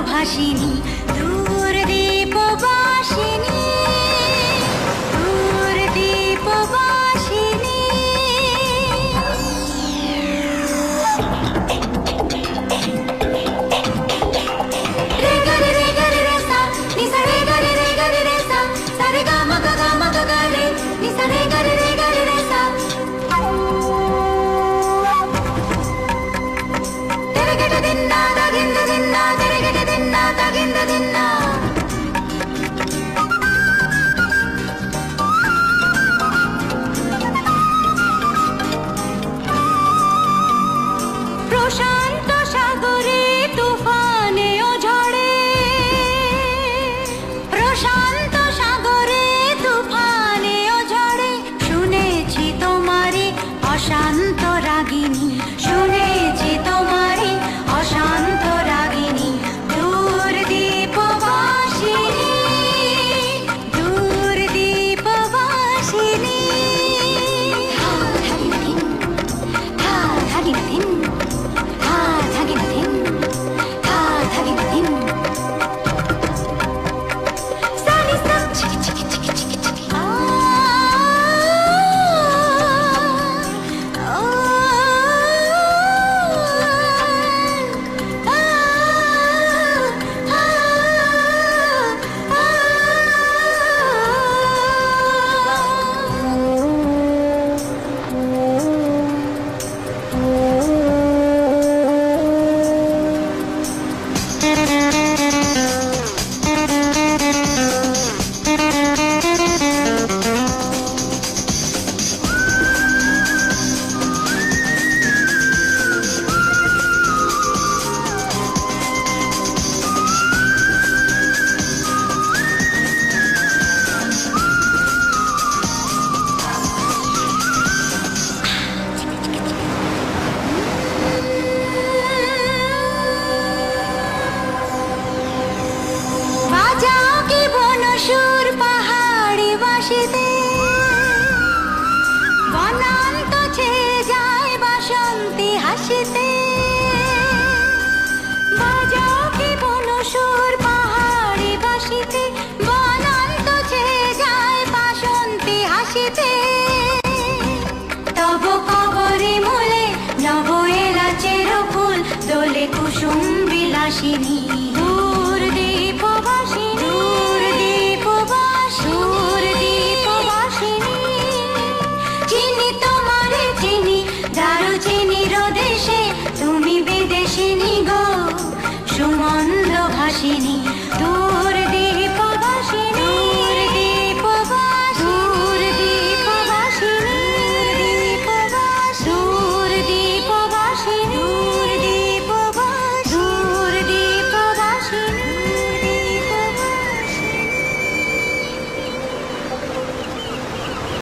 ভাসিনী দূর দীপবাসিনী দূর দীপবাসিনী রে গরে রে গরে রে সা নি সা রে গরে রে সা সা রে গা মা গা রে নি সা রে গরে রে সা tere gete dinna da ginda dinna tere gete dinna da ginda dinna প্রশান্ত সাগরে তুফানে ও ঝড়ে প্রশান্ত সাগরে তুফানে ও ঝড়ে শুনেছি তোমারে অশান্ত রাগিনী শুনেছি তোমারে অশান্ত রাগিনী দূর দীপবাসিনী দূর দীপবাসিনী ধা ধাগিনা ধিন ধা ধাগিনা ধিন ধা ধাগিনা ধিন সানি সা চিকি চিকি চিকি চিকি চিকি বনান্ত ছেয়ে যায় বাসন্তী হাসিতে বাজাও কি বনসুর পাহাড়ি বাসিতে বনান্ত ছেয়ে যায় বাসন্তী হাসিতে তব কবরে মূলে নব এলাচের ফুল দোলে কুসুম বিলাসিনী